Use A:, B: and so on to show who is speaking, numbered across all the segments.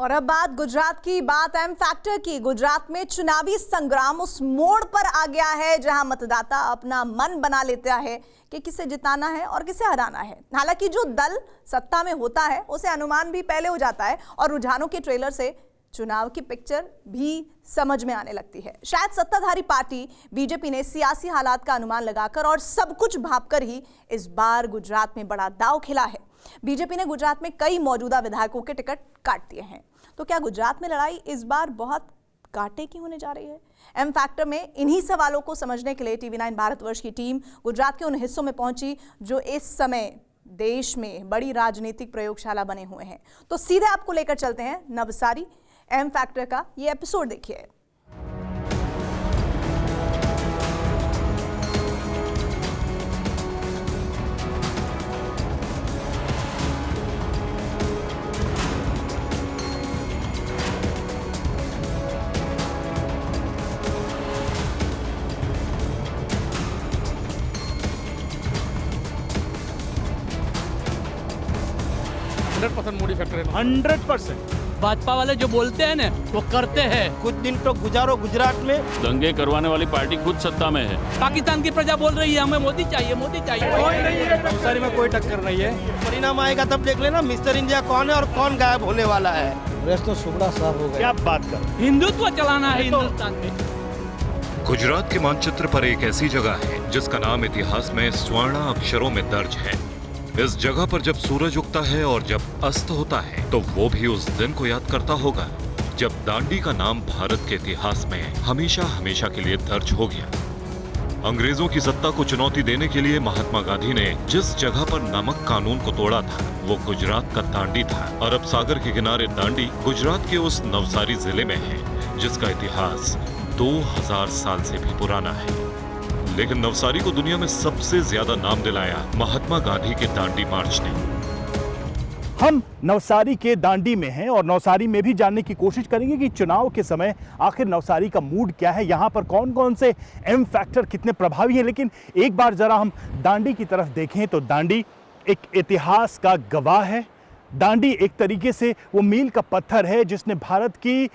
A: और अब गुजरात की बात एम फैक्टर की। गुजरात में चुनावी संग्राम उस मोड़ पर आ गया है जहां मतदाता अपना मन बना लेता है कि किसे जिताना है और किसे हराना है। हालांकि जो दल सत्ता में होता है उसे अनुमान भी पहले हो जाता है और रुझानों के ट्रेलर से चुनाव की पिक्चर भी समझ में आने लगती है। शायद सत्ताधारी पार्टी बीजेपी ने सियासी हालात का अनुमान लगाकर और सब कुछ भांपकर ही इस बार गुजरात में बड़ा दांव खेला है। बीजेपी ने गुजरात में कई मौजूदा विधायकों के टिकट काट दिए हैं। तो क्या गुजरात में लड़ाई इस बार बहुत कांटे की होने जा रही है? एम फैक्टर में इन्हीं सवालों को समझने के लिए टीवी9 भारतवर्ष की टीम गुजरात के उन हिस्सों में पहुंची जो इस समय देश में बड़ी राजनीतिक प्रयोगशाला बने हुए हैं। तो सीधे आपको लेकर चलते हैं नवसारी। एम फैक्टर का ये एपिसोड देखिए।
B: 100% मोदी फैक्टर है।
C: 100%।
D: भाजपा वाले जो बोलते हैं ना वो करते हैं।
C: कुछ दिन तो गुजारो गुजरात में।
E: दंगे करवाने वाली पार्टी खुद सत्ता में है।
D: पाकिस्तान की प्रजा बोल रही है हमें मोदी चाहिए, मोदी चाहिए।
C: कोई नहीं है, नवसारी में कोई टक्कर नहीं है। परिणाम आएगा तब देख लेना मिस्टर इंडिया कौन है और कौन गायब होने वाला है।
F: रेस्ट तो सुबड़ा साफ हो गया।
C: क्या बात कर,
D: हिंदुत्व चलाना है हिंदुस्तान में।
G: गुजरात के मानचित्र पर एक ऐसी जगह है जिसका नाम इतिहास में स्वर्ण अक्षरों में दर्ज है। इस जगह पर जब सूरज उगता है और जब अस्त होता है तो वो भी उस दिन को याद करता होगा जब दांडी का नाम भारत के इतिहास में हमेशा हमेशा के लिए दर्ज हो गया। अंग्रेजों की सत्ता को चुनौती देने के लिए महात्मा गांधी ने जिस जगह पर नमक कानून को तोड़ा था वो गुजरात का दांडी था। अरब सागर के किनारे दांडी गुजरात के उस नवसारी जिले में है जिसका इतिहास 2000 साल से भी पुराना है। लेकिन नवसारी को दुनिया में सबसे ज्यादा नाम दिलाया महात्मा गांधी के दांडी मार्च ने।
C: हम नवसारी के दांडी में हैं और नवसारी में भी जानने की कोशिश करेंगे कि चुनाव के समय आखिर नवसारी का मूड क्या है, यहाँ पर कौन कौन से एम फैक्टर कितने प्रभावी हैं। लेकिन एक बार जरा हम दांडी की तरफ देखें तो दांडी एक इतिहास का गवाह है। दांडी एक तरीके से वो मील का पत्थर है जिसने भारत की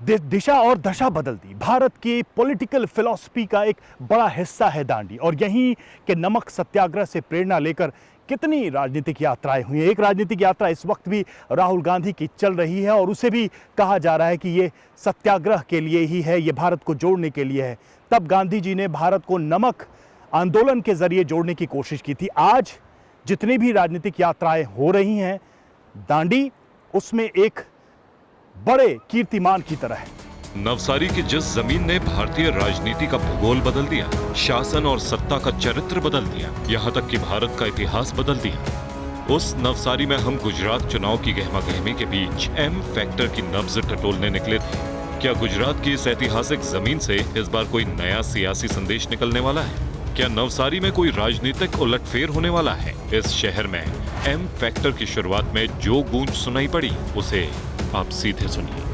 C: दिशा और दशा बदल दी। भारत की पॉलिटिकल फिलॉसफी का एक बड़ा हिस्सा है दांडी। और यहीं के नमक सत्याग्रह से प्रेरणा लेकर कितनी राजनीतिक यात्राएं हुई हैं। एक राजनीतिक यात्रा इस वक्त भी राहुल गांधी की चल रही है और उसे भी कहा जा रहा है कि ये सत्याग्रह के लिए ही है, ये भारत को जोड़ने के लिए है। तब गांधी जी ने भारत को नमक आंदोलन के जरिए जोड़ने की कोशिश की थी। आज जितनी भी राजनीतिक यात्राएं हो रही हैं, दांडी उसमें एक बड़े कीर्तिमान की तरह है।
G: नवसारी की जिस जमीन ने भारतीय राजनीति का भूगोल बदल दिया, शासन और सत्ता का चरित्र बदल दिया, यहाँ तक कि भारत का इतिहास बदल दिया, उस नवसारी में हम गुजरात चुनाव की गहमागहमी के बीच एम फैक्टर की नब्ज टटोलने निकले थे। क्या गुजरात की इस ऐतिहासिक जमीन से इस बार कोई नया सियासी संदेश निकलने वाला है? क्या नवसारी में कोई राजनीतिक उलटफेर होने वाला है? इस शहर में एम फैक्टर की शुरुआत में जो गूंज सुनाई पड़ी उसे आप सीधे सुनिए।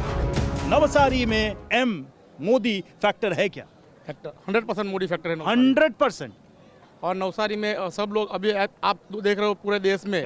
C: नवसारी में एम मोदी फैक्टर है क्या?
B: फैक्टर 100% मोदी फैक्टर है।
C: 100%।
B: और नवसारी में सब लोग अभी आप देख रहे हो पूरे देश में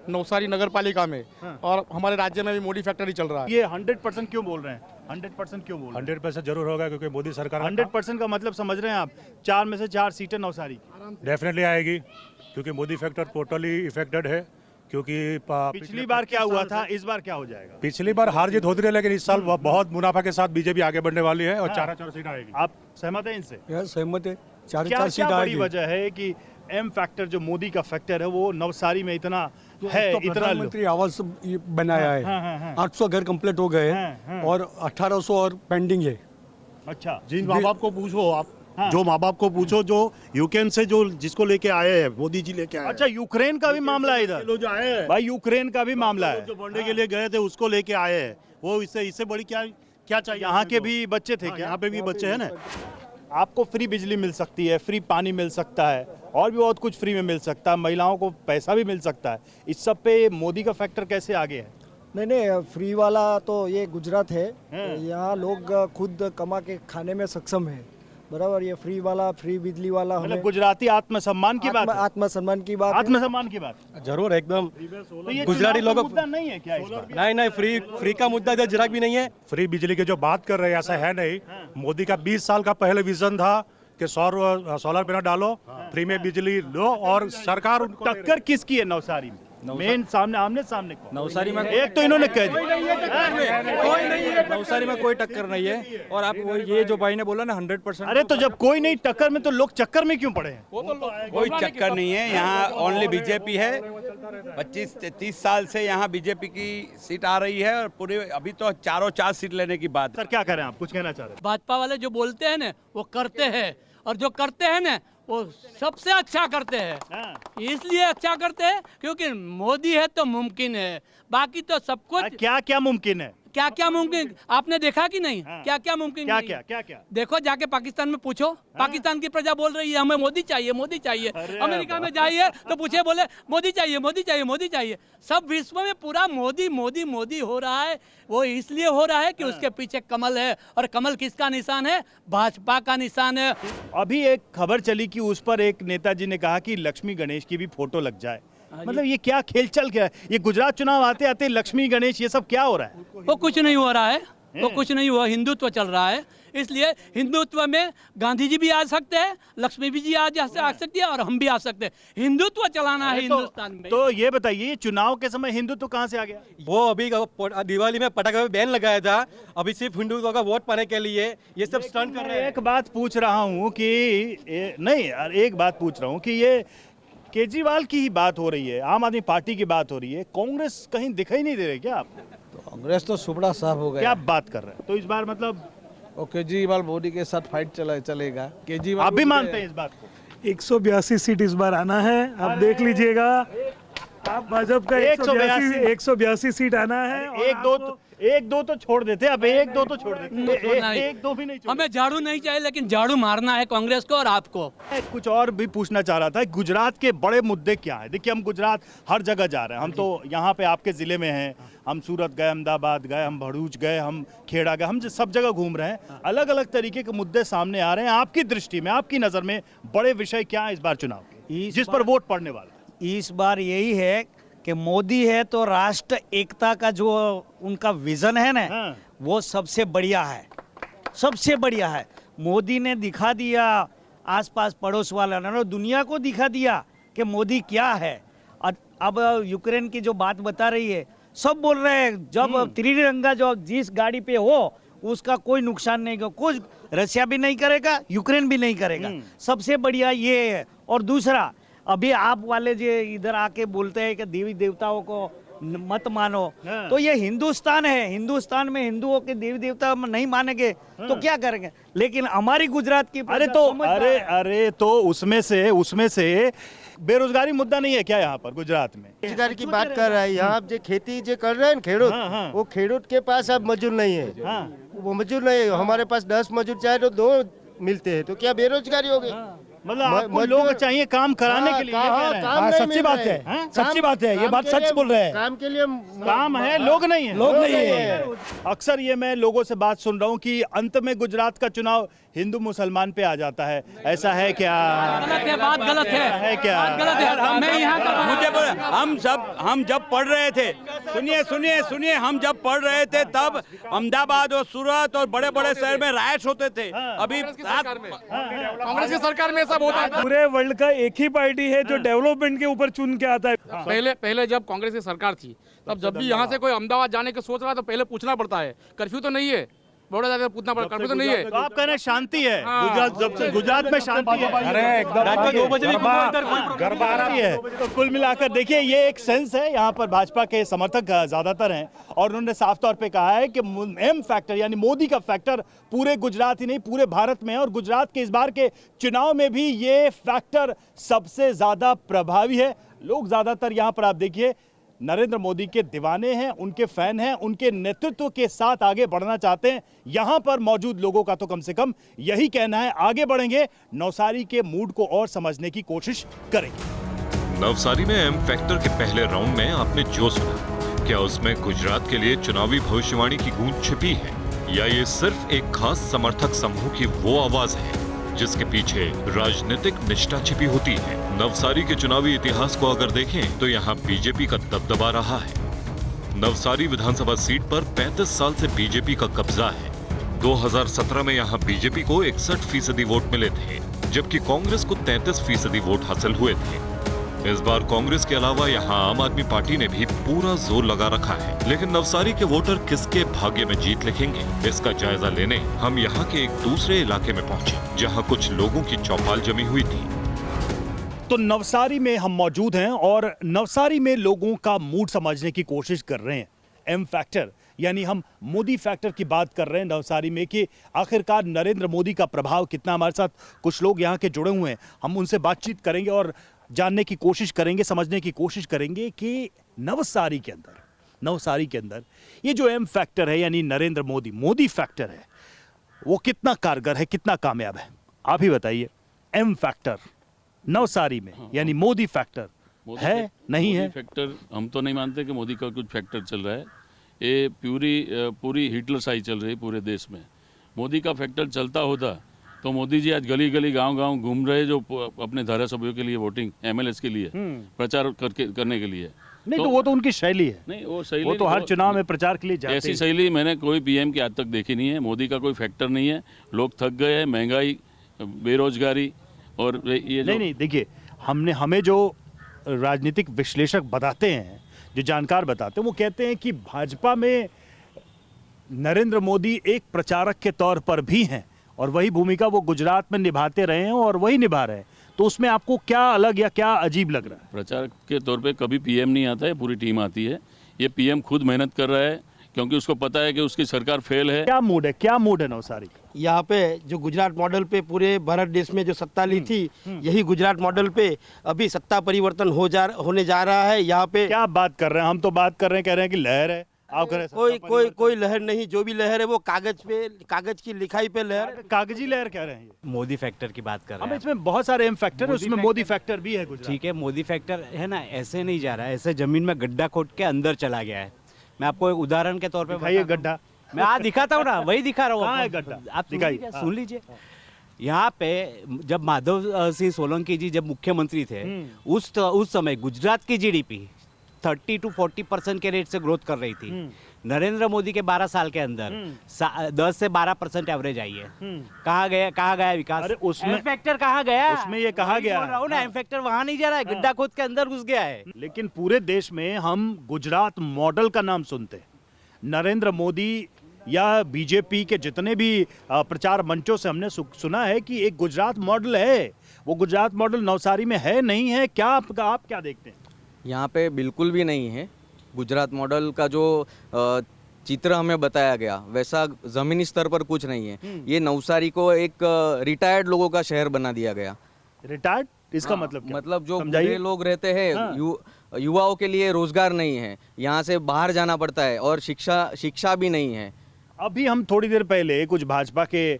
B: नवसारी नगर पालिका में और हमारे राज्य में भी मोदी फैक्टर ही चल रहा है।
C: ये 100% क्यों बोल रहे हैं? 100% क्यों बोल रहे हैं?
H: 100% जरूर होगा क्योंकि मोदी सरकार
C: 100% का मतलब समझ रहे हैं आप? 4 में से 4 सीटें नवसारी
H: डेफिनेटली आएगी क्योंकि मोदी फैक्टर टोटली इफेक्टेड है। क्योंकि
C: पिछली बार क्या हुआ था, इस बार क्या हो जाएगा?
H: पिछली बार हार जीत होती रही लेकिन इस साल बहुत मुनाफा के साथ बीजेपी आगे बढ़ने वाली है और 4 सीट आएगी।
C: आप सहमत हैं इनसे?
F: सहमत है।
C: 4 सीट आएगी। बड़ी वजह है कि एम फैक्टर जो मोदी का फैक्टर है वो नवसारी में इतना है, इतना
F: प्रधानमंत्री आवास बनाया है। 800 घर कंप्लीट हो गए हैं और 1800 और पेंडिंग है।
C: अच्छा,
I: जिन माँ बाप को पूछो आप, जो माँ बाप को पूछो जो यूक्रेन से जो जिसको लेके आए हैं मोदी जी लेके आए।
C: अच्छा, यूक्रेन का भी मामला है इधर?
I: जो आए हैं
C: भाई, यूक्रेन का भी मामला है।
I: जो बनने के लिए गए थे उसको लेके आए हैं। वो इससे बड़ी क्या चाहिए?
C: यहाँ के भी बच्चे थे क्या?
I: यहाँ पे भी बच्चे हैं ना।
C: आपको फ्री बिजली मिल सकती है, फ्री पानी मिल सकता है और भी बहुत कुछ फ्री में मिल सकता है। महिलाओं को पैसा भी मिल सकता है। इस सब पे मोदी का फैक्टर कैसे आगे है?
F: नहीं, फ्री वाला तो ये गुजरात है। यहाँ लोग खुद कमा के खाने में सक्षम है।
J: बराबर, ये फ्री वाला, फ्री बिजली वाला,
C: मतलब गुजराती आत्मसम्मान की बात है।
J: आत्मसम्मान की बात है।
C: आत्मसम्मान की बात
F: जरूर एकदम
C: तो ये
F: गुजराती
C: चुनाव का
F: लोगों
C: मुद्दा नहीं है क्या इस बार?
F: नहीं फ्री का मुद्दा इधर जरा भी नहीं है।
H: फ्री बिजली की जो बात कर रहे हैं ऐसा है नहीं। मोदी का 20 साल का पहले विजन था कि सोलर पैनल डालो, फ्री में बिजली लो, और सरकार उनको
C: टक्कर किसकी है नवसारी में? मेन सामने आमने सामने कौन?
F: नवसारी में
C: एक तो इन्होंने कह दिया।
F: कोई नहीं है, नवसारी में कोई टक्कर नहीं है। और आप ये जो भाई ने बोला ना 100%,
C: अरे तो जब कोई नहीं टक्कर में तो लोग चक्कर में क्यों पड़े हैं?
K: कोई चक्कर नहीं है, यहाँ ओनली बीजेपी है। 25-30 साल से यहाँ बीजेपी की सीट आ रही है और पूरे अभी तो 4 सीट लेने की बात है।
C: सर क्या करें, आप कुछ कहना चाह रहे हैं?
D: भाजपा वाले जो बोलते हैं ना वो करते हैं, और जो करते हैं ना वो सबसे अच्छा करते हैं। इसलिए अच्छा करते हैं क्योंकि मोदी है तो मुमकिन है, बाकी तो सब कुछ
C: क्या क्या मुमकिन है?
D: क्या क्या मुमकिन आपने देखा कि नहीं? क्या क्या मुमकिन
C: क्या
D: नहीं
C: क्या
D: है?
C: क्या क्या?
D: देखो जाके पाकिस्तान में पूछो, पाकिस्तान की प्रजा बोल रही है हमें मोदी चाहिए, मोदी चाहिए। अमेरिका में जाइए तो पूछे, बोले मोदी चाहिए, मोदी चाहिए, मोदी चाहिए। सब विश्व में पूरा मोदी मोदी मोदी हो रहा है। वो इसलिए हो रहा है कि उसके पीछे कमल है, और कमल किसका निशान है? भाजपा का निशान है।
C: अभी एक खबर चली कि उस पर एक नेताजी ने कहा कि लक्ष्मी गणेश की भी फोटो लग जाए। मतलब ये क्या खेल चल गया है? ये गुजरात चुनाव आते आते लक्ष्मी गणेश ये सब क्या हो रहा है?
D: वो कुछ नहीं हो रहा है, वो कुछ नहीं हुआ। हिंदुत्व चल रहा है, इसलिए हिंदुत्व में गांधी जी भी आ सकते हैं, लक्ष्मी जी आ सकती है, और हम भी आ सकते हैं। हिंदुत्व चलाना है हिंदुस्तान में।
C: तो ये बताइए, चुनाव के समय हिंदुत्व कहाँ से आ गया?
F: वो अभी दिवाली में पटाखे पे बैन लगाया था, अभी सिर्फ हिंदुओं का वोट पाने के लिए ये सब स्टंट कर रहे हैं।
C: एक बात पूछ रहा हूँ कि नहीं यार, एक बात पूछ रहा हूँ कि ये केजरीवाल की ही बात हो रही है, आम आदमी पार्टी की बात हो रही है, कांग्रेस कहीं दिखाई नहीं दे रही क्या आपको?
J: तो कांग्रेस तो सुबड़ा साफ हो गया।
C: क्या बात कर रहे हैं? तो इस बार मतलब
J: और केजरीवाल मोदी के साथ फाइट चलेगा। केजरीवाल
C: आप भी मानते हैं इस बात को?
L: 182 सीट इस बार आना है, आप देख लीजिएगा। आप भाजपा का 182 सीट आना है। और
C: एक दो तो छोड़ देते, अब एक दो तो छोड़ देते, एक दो भी नहीं छोड़।
D: हमें झाड़ू नहीं चाहिए, लेकिन झाड़ू मारना है कांग्रेस को और आपको।
C: कुछ और भी पूछना चाह रहा था, गुजरात के बड़े मुद्दे क्या है? देखिए, हम गुजरात हर जगह जा रहे हैं, हम तो यहाँ पे आपके जिले में हैं, हम सूरत गए, अहमदाबाद गए, हम भरूच गए, हम खेड़ा गए, हम सब जगह घूम रहे हैं। अलग अलग तरीके के मुद्दे सामने आ रहे हैं। आपकी दृष्टि में, आपकी नजर में बड़े विषय क्या है इस बार चुनाव के, जिस पर वोट पड़ने वाला?
J: इस बार यही है कि मोदी है तो राष्ट्र एकता का जो उनका विजन है ना, वो सबसे बढ़िया है, सबसे बढ़िया है। मोदी ने दिखा दिया आसपास पड़ोस वाला ना, दुनिया को दिखा दिया कि मोदी क्या है। अब यूक्रेन की जो बात बता रही है, सब बोल रहे हैं जब त्रिरंगा जो जिस गाड़ी पे हो उसका कोई नुकसान नहीं, कुछ रशिया भी नहीं करेगा, यूक्रेन भी नहीं करेगा। सबसे बढ़िया ये है। और दूसरा, अभी आप वाले जो इधर आके बोलते हैं कि देवी देवताओं को मत मानो, तो ये हिंदुस्तान है, हिंदुस्तान में हिंदुओं के देवी देवता नहीं मानेंगे तो क्या करेंगे? लेकिन हमारी गुजरात की
C: अरे तो उसमें से बेरोजगारी मुद्दा नहीं है क्या यहाँ पर गुजरात में?
J: रोजगार की बात कर रहा है। यहाँ जो खेती जो कर रहे हैं खेडूत, वो खेडूत के पास अब मजदूर नहीं है, वो मजदूर नहीं है। हमारे पास 10 मजदूर चाहे तो 2 मिलते हैं, तो क्या बेरोजगारी हो गई?
C: मतलब आपको लोग चाहिए काम कराने के लिए, ये कह रहे हैं।
J: सच्ची बात है, सच्ची बात है, ये बात सच बोल रहे हैं। काम के लिए
C: काम है, लोग नहीं है,
J: लोग नहीं है।
C: अक्सर ये मैं लोगों से बात सुन रहा हूँ कि अंत में गुजरात का चुनाव हिंदू मुसलमान पे आ जाता है, ऐसा है क्या?
D: गलत है, बात गलत है
C: क्या?
D: बात गलत है। मैं यहाँ का
K: मुझे हम जब पढ़ रहे थे, सुनिए, हम जब पढ़ रहे थे तब अहमदाबाद और सूरत और बड़े बड़े शहर में राइट्स होते थे। अभी
B: कांग्रेस की सरकार में सब होता है।
L: पूरे वर्ल्ड का एक ही पार्टी है जो डेवलपमेंट के ऊपर चुन के आता है।
B: पहले जब कांग्रेस की सरकार थी तब जब भी यहाँ से कोई अहमदाबाद जाने की सोच रहा है तो पहले पूछना पड़ता है, कर्फ्यू तो नहीं है, बड़ा ज्यादा पूछना पड़ता, कर्फ्यू तो नहीं है।
C: तो आप कह रहे हैं शांति है गुजरात में, शांति है।
H: अरे
C: रात को 2 बजे गरबा रही है। तो कुल मिलाकर देखिए, ये एक सेंस है, यहाँ पर भाजपा के समर्थक ज्यादातर हैं और उन्होंने साफ तौर पे कहा है कि एम फैक्टर यानी मोदी का फैक्टर पूरे गुजरात ही नहीं पूरे भारत में है, और गुजरात के इस बार के चुनाव में भी ये फैक्टर सबसे ज्यादा प्रभावी है। लोग ज्यादातर यहाँ पर आप देखिए नरेंद्र मोदी के दीवाने हैं, उनके फैन हैं, उनके नेतृत्व के साथ आगे बढ़ना चाहते हैं। यहां पर मौजूद लोगों का तो कम से कम यही कहना है, आगे बढ़ेंगे, नवसारी के मूड को और समझने की कोशिश करेंगे।
G: नवसारी में एम फैक्टर के पहले राउंड में आपने जो सुना, क्या उसमें गुजरात के लिए चुनावी भविष्यवाणी की गूंज छिपी है, या ये सिर्फ एक खास समर्थक समूह की वो आवाज है जिसके पीछे राजनीतिक निष्ठा छिपी होती है। नवसारी के चुनावी इतिहास को अगर देखें तो यहाँ बीजेपी का दबदबा रहा है। नवसारी विधानसभा सीट पर 35 साल से बीजेपी का कब्जा है। 2017 में यहाँ बीजेपी को 61% वोट मिले थे, जबकि कांग्रेस को 33% वोट हासिल हुए थे। इस बार कांग्रेस के अलावा यहाँ आम आदमी पार्टी ने भी पूरा जोर लगा रखा है। लेकिन नवसारी के वोटर किसके भाग्य में जीत लिखेंगे, इसका जायजा लेने हम यहाँ के एक दूसरे इलाके में पहुंचे, जहाँ कुछ लोगों की चौपाल जमी हुई थी।
C: तो नवसारी में हम मौजूद हैं और नवसारी में लोगों का मूड समझने की कोशिश कर रहे हैं। एम फैक्टर यानी हम मोदी फैक्टर की बात कर रहे हैं नवसारी में कि आखिरकार नरेंद्र मोदी का प्रभाव कितना। हमारे साथ कुछ लोग यहाँ के जुड़े हुए हैं, हम उनसे बातचीत करेंगे और जानने की कोशिश करेंगे, समझने की कोशिश करेंगे कि नवसारी के अंदर ये जो एम फैक्टर है यानी नरेंद्र मोदी फैक्टर है, वो कितना कारगर है, कितना कामयाब है। आप ही बताइए, एम फैक्टर नवसारी में यानी मोदी फैक्टर है नहीं है?
E: फैक्टर हम तो नहीं मानते कि मोदी का कुछ फैक्टर चल रहा है। ये पूरी हिटलरशाही चल रही है पूरे देश में। मोदी का फैक्टर चलता होता तो मोदी जी आज गली गली गांव घूम रहे, जो अपने धारासभ्यों के लिए वोटिंग एमएलएस के लिए प्रचार करने के लिए।
C: नहीं तो वो तो उनकी शैली है।
E: नहीं वो शैली,
C: वो तो हर चुनाव में प्रचार के लिए जाते
E: ऐसी शैली मैंने कोई पीएम की आज तक देखी नहीं है। मोदी का कोई फैक्टर नहीं है। लोग थक गए हैं, महंगाई, बेरोजगारी और ये
C: नहीं देखिए, हमें जो राजनीतिक विश्लेषक बताते हैं, जो जानकार बताते हैं, वो कहते हैं कि भाजपा में नरेंद्र मोदी एक प्रचारक के तौर पर भी हैं और वही भूमिका वो गुजरात में निभाते रहे हैं और वही निभा रहे हैं। तो उसमें आपको क्या अलग या क्या अजीब लग रहा है?
E: प्रचारक के तौर पे कभी पीएम नहीं आता है, पूरी टीम आती है। ये पीएम खुद मेहनत कर रहा है क्योंकि उसको पता है कि उसकी सरकार फेल है।
C: क्या मूड है नवसारी?
M: यहाँ पे जो गुजरात मॉडल पे पूरे भारत देश में जो सत्ता ली थी, यही गुजरात मॉडल पे अभी सत्ता परिवर्तन होने जा रहा है। यहाँ पे
C: क्या बात कर रहे हैं? हम तो बात कर रहे हैं, कह रहे हैं कि लहर है। आप कह रहे हैं
M: कोई लहर नहीं। जो भी लहर है वो कागज की लिखाई पे लहर,
C: कागजी लहर कह रहे हैं।
N: मोदी फैक्टर की बात कर रहे हैं।
C: इसमें बहुत सारे एम फैक्टर है, उसमें मोदी फैक्टर भी है गुजरात।
N: ठीक है, मोदी फैक्टर है ना, ऐसे नहीं जा रहा है, ऐसे जमीन में गड्ढा खोद के अंदर चला गया है। मैं आपको एक उदाहरण के तौर पे
C: दिखाइए गड्ढा।
N: मैं आज दिखाता हूँ ना, वही दिखा रहा हूँ।
C: कहाँ है गड्ढा?
N: आप सुन लीजिए। यहाँ पे जब माधव सिंह सोलंकी जी जब मुख्यमंत्री थे, उस समय गुजरात की जीडीपी 30 to 40% के रेट से ग्रोथ कर रही थी। नरेंद्र मोदी के 12 साल के अंदर 10 से 12% एवरेज आई है। कहाँ गया विकास?
C: अरे उसमें
N: फैक्टर कहाँ गया?
C: उसमें ये कहा गया
N: ना, फैक्टर वहाँ नहीं जा रहा है, गड्ढा खोद के अंदर घुस गया है।
C: लेकिन पूरे देश में हम गुजरात मॉडल का नाम सुनते हैं। नरेंद्र मोदी या बीजेपी के जितने भी प्रचार मंचों से हमने सुना है कि एक गुजरात मॉडल है। वो गुजरात मॉडल नवसारी में है नहीं है? क्या आप क्या देखते हैं?
O: यहाँ पे बिल्कुल भी नहीं है। गुजरात मॉडल का जो चित्र हमें बताया गया वैसा ज़मीनी स्तर पर कुछ नहीं है। ये नवसारी को एक रिटायर्ड लोगों का शहर बना दिया गया।
C: रिटायर्ड इसका मतलब क्या?
O: मतलब जो बूढ़े लोग रहते हैं, युवाओं के लिए रोजगार नहीं है, यहाँ से बाहर जाना पड़ता है और शिक्षा भी नहीं है।
C: अभी हम थोड़ी देर पहले कुछ भाजपा के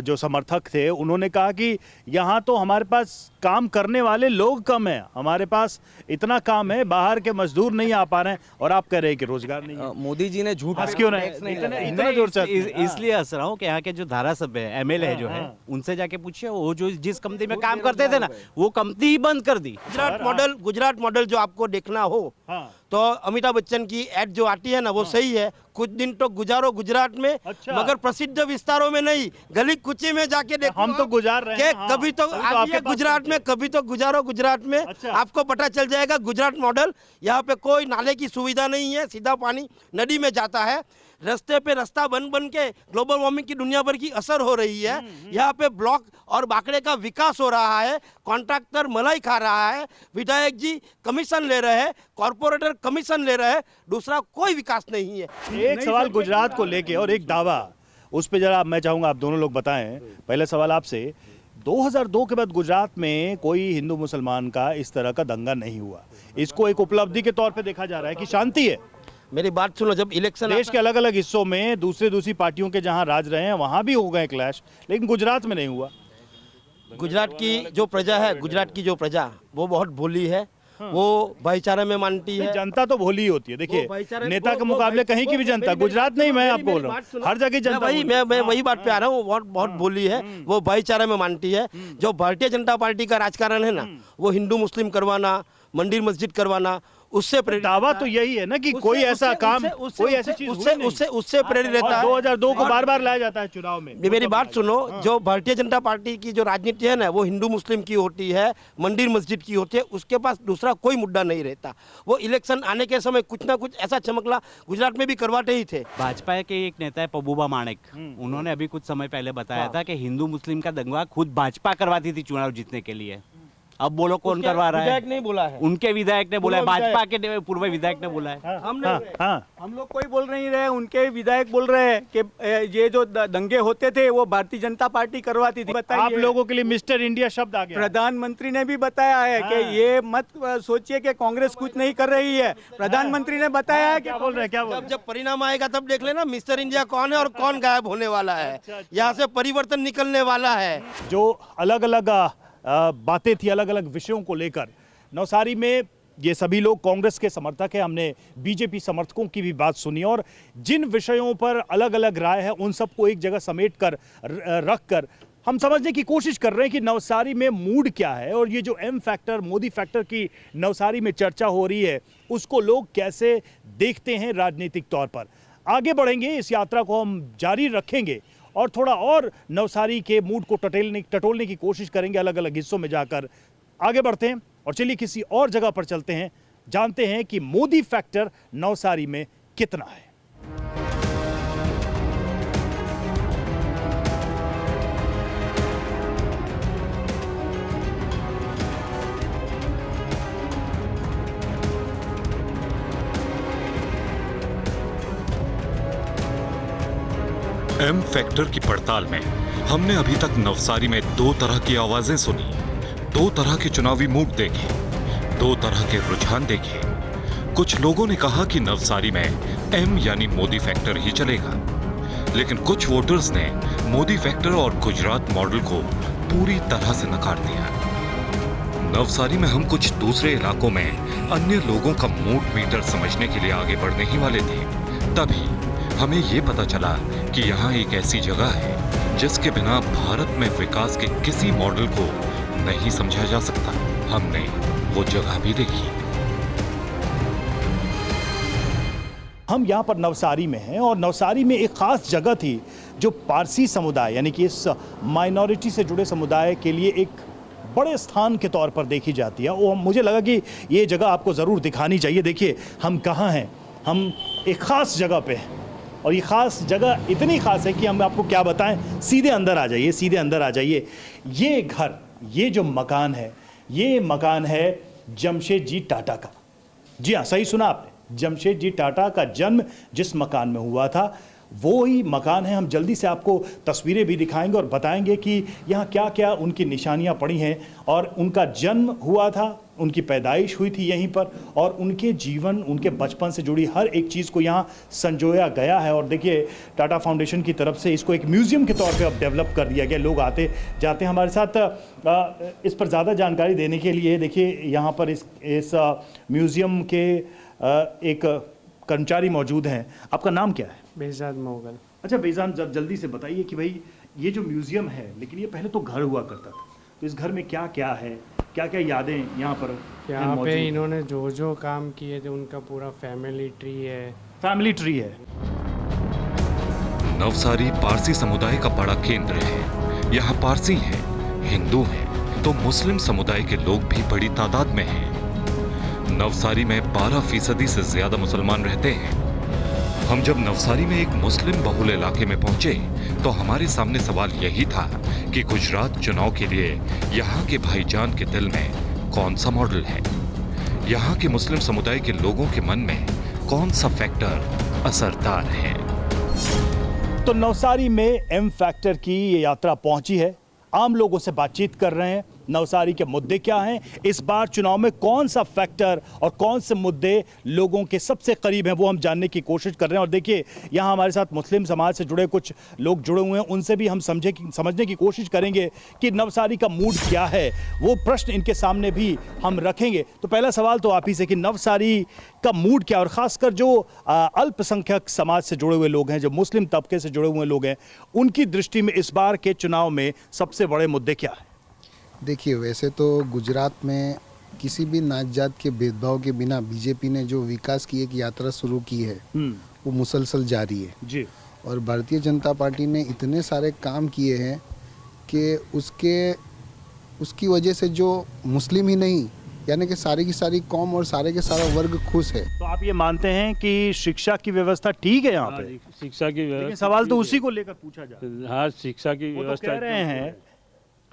C: जो समर्थक थे, उन्होंने कहा कि यहाँ तो हमारे पास काम करने वाले लोग कम हैं, हमारे पास इतना काम है, बाहर के मजदूर नहीं आ पा रहे हैं, और आप कह रहे हैं कि रोजगार नहीं है।
O: मोदी जी ने झूठ
C: क्यों नहीं? इतना जोर से
N: इसलिए हंस रहा हूँ कि यहाँ के जो धारासभ्य है, एमएलए जो है, उनसे जाके पूछिए, वो जो जिस कंपनी में काम करते थे ना, वो कंपनी ही बंद कर दी।
M: गुजरात मॉडल जो आपको देखना हो तो अमिताभ बच्चन की एड जो आती है ना, वो सही है। कुछ दिन तो गुजारो गुजरात में, मगर प्रसिद्ध विस्तारों में नहीं, गली कुची में जाके देखो।
C: हम तो गुजार रहे हैं।
M: कभी तो आइए गुजरात में, कभी तो गुजारो गुजरात में। आपको पता चल जाएगा गुजरात मॉडल। यहाँ पे कोई नाले की सुविधा नहीं है, सीधा पानी नदी में जाता है। रास्ते पे रास्ता बन के ग्लोबल वार्मिंग की दुनिया भर की असर हो रही है। यहाँ पे ब्लॉक और बाकड़े का विकास हो रहा है। कॉन्ट्रैक्टर मलाई खा रहा है, विधायक जी कमीशन ले रहे हैं, कॉर्पोरेटर कमीशन ले रहे हैं, दूसरा कोई विकास नहीं है।
C: एक सवाल गुजरात को लेके और एक दावा, उस पर जरा मैं चाहूंगा आप दोनों लोग बताएं। पहले सवाल आपसे, 2002 के बाद गुजरात में कोई हिंदू मुसलमान का इस तरह का दंगा नहीं हुआ। इसको एक उपलब्धि के तौर पे देखा जा रहा है कि शांति है।
M: मेरी बात सुनो, जब इलेक्शन
C: देश के अलग अलग हिस्सों में दूसरी पार्टियों के जहां राज रहे हैं वहां भी हो गए क्लैश, लेकिन गुजरात में नहीं हुआ।
M: गुजरात की जो प्रजा है, वो बहुत भोली है, वो भाईचारे में मानती है।
C: जनता तो भोली होती है, देखिए
M: वो भाईचारे-
C: नेता के
M: वो
C: मुकाबले कहीं की भी जनता, गुजरात नहीं, मैं आपको बोल रहा हूँ हर जगह जनता
M: मैं वही बात पे आ रहा हूँ, बहुत भोली है, वो भाईचारे में मानती है। जो भारतीय जनता पार्टी का राजकारण है ना, वो हिंदू मुस्लिम करवाना, मंदिर मस्जिद करवाना, उससे
C: दावा तो यही है ना कि कोई ऐसा काम, कोई ऐसी चीज
M: उससे प्रेरित रहता है।
C: 2002 को बार बार लाया जाता है चुनाव में।
M: मेरी बात सुनो, जो भारतीय जनता पार्टी की जो राजनीति है ना, वो हिंदू मुस्लिम की होती है, मंदिर मस्जिद की होती है, उसके पास दूसरा कोई मुद्दा नहीं रहता। वो इलेक्शन आने के समय कुछ ना कुछ ऐसा चमकला, गुजरात में भी करवाते ही थे।
N: भाजपा के एक नेता है पबूबा माणिक, उन्होंने अभी कुछ समय पहले बताया था कि हिंदू मुस्लिम का दंगा खुद भाजपा करवाती थी चुनाव जीतने के लिए। अब बोलो कौन करवा रहा है?
M: विधायक नहीं बोला है,
N: उनके विधायक ने बोला है, भाजपा के पूर्व विधायक ने बोला है। हम लोग कोई बोल नहीं रहे, उनके विधायक बोल रहे हैं कि ये जो दंगे होते थे वो भारतीय जनता पार्टी करवाती थी।
C: आप लोगों के लिए मिस्टर इंडिया शब्द आ गया।
N: प्रधानमंत्री ने भी बताया है कि ये मत सोचिए कि कांग्रेस कुछ नहीं कर रही है। प्रधानमंत्री ने बताया है कि
C: क्या बोल रहे हैं, क्या बोल रहे हैं?
M: जब परिणाम आएगा तब देख लेना मिस्टर इंडिया कौन है और कौन गायब होने वाला है। यहाँ से परिवर्तन निकलने वाला है।
C: जो अलग अलग बातें थी, अलग अलग विषयों को लेकर नवसारी में, ये सभी लोग कांग्रेस के समर्थक हैं। हमने बीजेपी समर्थकों की भी बात सुनी और जिन विषयों पर अलग अलग राय है उन सबको एक जगह समेट कर रख कर हम समझने की कोशिश कर रहे हैं कि नवसारी में मूड क्या है और ये जो एम फैक्टर, मोदी फैक्टर की नवसारी में चर्चा हो रही है उसको लोग कैसे देखते हैं राजनीतिक तौर पर। आगे बढ़ेंगे, इस यात्रा को हम जारी रखेंगे और थोड़ा और नवसारी के मूड को टटोलने की कोशिश करेंगे अलग अलग हिस्सों में जाकर। आगे बढ़ते हैं और चलिए किसी और जगह पर चलते हैं, जानते हैं कि मोदी फैक्टर नवसारी में कितना है।
G: एम फैक्टर की पड़ताल में हमने अभी तक नवसारी में दो तरह की आवाजें सुनी, दो तरह के चुनावी मूड देखे, दो तरह के रुझान देखे। कुछ लोगों ने कहा कि नवसारी में एम यानी मोदी फैक्टर ही चलेगा, लेकिन कुछ वोटर्स ने मोदी फैक्टर और गुजरात मॉडल को पूरी तरह से नकार दिया। नवसारी में हम कुछ दूसरे इलाकों में अन्य लोगों का मूड मीटर समझने के लिए आगे बढ़ने ही वाले थे, तभी हमें ये पता चला कि यहाँ एक ऐसी जगह है जिसके बिना भारत में विकास के किसी मॉडल को नहीं समझा जा सकता। हमने वो जगह भी देखी।
C: हम यहाँ पर नवसारी में हैं और नवसारी में एक खास जगह थी जो पारसी समुदाय यानी कि इस माइनॉरिटी से जुड़े समुदाय के लिए एक बड़े स्थान के तौर पर देखी जाती है। वो मुझे लगा कि ये जगह आपको ज़रूर दिखानी चाहिए। देखिए हम कहाँ हैं, हम एक ख़ास जगह पे हैं और ये ख़ास जगह इतनी ख़ास है कि हम आपको क्या बताएं। सीधे अंदर आ जाइए, सीधे अंदर आ जाइए। ये घर, ये जो मकान है, ये मकान है जमशेद जी टाटा का। जी हाँ, सही सुना आपने, जमशेद जी टाटा का जन्म जिस मकान में हुआ था वो ही मकान है। हम जल्दी से आपको तस्वीरें भी दिखाएंगे और बताएंगे कि यहाँ क्या क्या उनकी निशानियाँ पड़ी हैं और उनका जन्म हुआ था, उनकी पैदाइश हुई थी यहीं पर और उनके जीवन, उनके बचपन से जुड़ी हर एक चीज़ को यहाँ संजोया गया है। और देखिए टाटा फाउंडेशन की तरफ से इसको एक म्यूज़ियम के तौर पे अब डेवलप कर दिया गया। लोग आते जाते हैं। हमारे साथ इस पर ज़्यादा जानकारी देने के लिए देखिए यहाँ पर इस म्यूज़ियम के एक कर्मचारी मौजूद हैं। आपका नाम क्या है?
L: बेजान मोगल।
C: अच्छा बेजान, जल्दी से बताइए कि भाई ये जो म्यूज़ियम है, लेकिन ये पहले तो घर हुआ करता था, तो इस घर में क्या क्या है, क्या क्या यादें यहाँ पर?
L: यहाँ पे इन्होंने जो जो काम किए थे उनका पूरा फैमिली ट्री है।
C: फैमिली ट्री है।
G: नवसारी पारसी समुदाय का बड़ा केंद्र है। यहाँ पारसी हैं, हिंदू हैं, तो मुस्लिम समुदाय के लोग भी बड़ी तादाद में हैं। नवसारी में 12% से ज्यादा मुसलमान रहते हैं। हम जब नवसारी में एक मुस्लिम बहुल इलाके में पहुंचे तो हमारे सामने सवाल यही था कि गुजरात चुनाव के लिए यहाँ के भाईजान के दिल में कौन सा मॉडल है, यहाँ के मुस्लिम समुदाय के लोगों के मन में कौन सा फैक्टर असरदार है।
C: तो नवसारी में एम फैक्टर की ये यात्रा पहुंची है। आम लोगों से बातचीत कर रहे हैं नवसारी के मुद्दे क्या हैं, इस बार चुनाव में कौन सा फैक्टर और कौन से मुद्दे लोगों के सबसे करीब हैं, वो हम जानने की कोशिश कर रहे हैं। और देखिए यहाँ हमारे साथ मुस्लिम समाज से जुड़े कुछ लोग जुड़े हुए हैं, उनसे भी हम समझने की कोशिश करेंगे कि नवसारी का मूड क्या है, वो प्रश्न इनके सामने भी हम रखेंगे। तो पहला सवाल तो आप ही से कि नवसारी का मूड क्या, और खासकर जो अल्पसंख्यक समाज से जुड़े हुए लोग हैं, जो मुस्लिम तबके से जुड़े हुए लोग हैं, उनकी दृष्टि में इस बार के चुनाव में सबसे बड़े मुद्दे क्या है?
P: देखिए, वैसे तो गुजरात में किसी भी नात जात के भेदभाव के बिना बीजेपी ने जो विकास की एक यात्रा शुरू की है वो मुसलसल जारी है
C: जी।
P: और भारतीय जनता पार्टी ने इतने सारे काम किए हैं कि उसकी वजह से जो मुस्लिम ही नहीं यानी कि सारी की सारी कौम और सारे के सारा वर्ग खुश है।
C: तो आप ये मानते हैं कि शिक्षा की व्यवस्था ठीक है यहाँ पे?
Q: शिक्षा की व्यवस्था,
C: सवाल तो उसी को लेकर पूछा जाए।
Q: हाँ, शिक्षा की
C: वो तो
Q: व्यवस्था
C: कह रहे हैं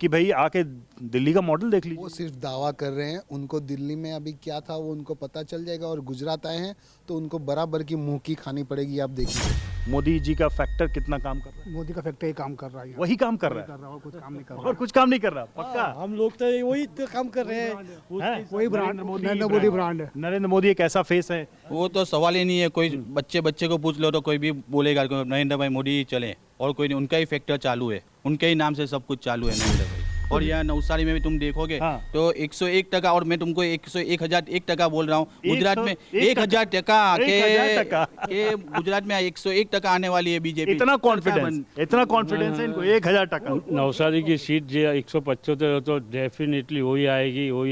C: कि भाई आके दिल्ली का मॉडल देख लीजिए।
P: वो सिर्फ दावा कर रहे हैं, उनको दिल्ली में अभी क्या था वो उनको पता चल जाएगा, और गुजरात आए हैं तो उनको बराबर की मुंह की खानी पड़ेगी। आप देखिए
C: मोदी जी का फैक्टर कितना काम कर रहा है?
R: मोदी का फैक्टर ही काम कर रहा है,
C: वही काम कर रहा है,
R: और कुछ काम नहीं कर रहा,
C: और कुछ काम नहीं कर रहा। पक्का
R: हम लोग तो वही तो काम कर रहे हैं, वही ब्रांड नरेंद्र मोदी ब्रांड है।
C: नरेंद्र मोदी एक ऐसा फेस है,
S: वो तो सवाल ही नहीं है। कोई बच्चे को पूछ लो तो कोई भी बोलेगा नरेंद्र भाई मोदी चले, और कोई नहीं, उनका ही फैक्टर चालू है, उनके ही नाम से सब कुछ चालू है नरेंद्र भाई। और यहाँ नवसारी में भी तुम देखोगे तो 101%, और मैं तुमको 101% बोल रहा हूँ। गुजरात में 1000% के गुजरात में 101% आने वाली है बीजेपी।
C: इतना कॉन्फिडेंस है इनको 1000%।
Q: नवसारी की सीट जो 175 तो डेफिनेटली वही आएगी और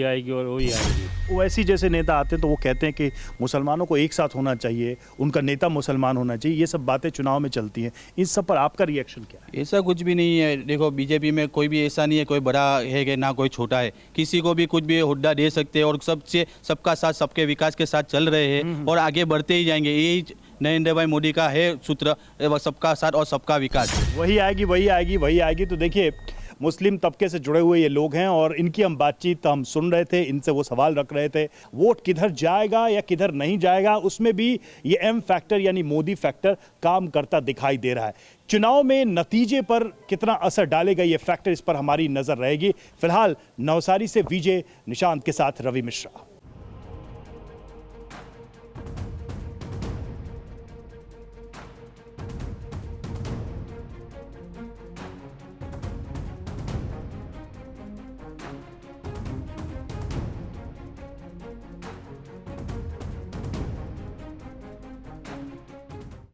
Q: वही आएगी।
C: ओवैसी जैसे नेता आते हैं तो वो कहते हैं कि मुसलमानों को एक साथ होना चाहिए, उनका नेता मुसलमान होना चाहिए, ये सब बातें चुनाव में चलती हैं। इन सब पर आपका रिएक्शन क्या है?
S: ऐसा कुछ भी नहीं है। देखो, बीजेपी में कोई भी ऐसा नहीं है कोई बड़ा है कि ना कोई छोटा है, किसी को भी कुछ भी हुड्डा दे सकते हैं, और सबका साथ सबके विकास के साथ चल रहे हैं और आगे बढ़ते ही जाएंगे। यही नरेंद्र भाई मोदी का है सूत्र, सबका साथ और सबका विकास।
C: वही आएगी। तो देखिए, मुस्लिम तबके से जुड़े हुए ये लोग हैं और इनकी हम बातचीत हम सुन रहे थे, इनसे वो सवाल रख रहे थे, वोट किधर जाएगा या किधर नहीं जाएगा, उसमें भी ये एम फैक्टर यानी मोदी फैक्टर काम करता दिखाई दे रहा है। चुनाव में नतीजे पर कितना असर डालेगा ये फैक्टर, इस पर हमारी नजर रहेगी। फिलहाल नवसारी से विजय निशांत के साथ रवि मिश्रा।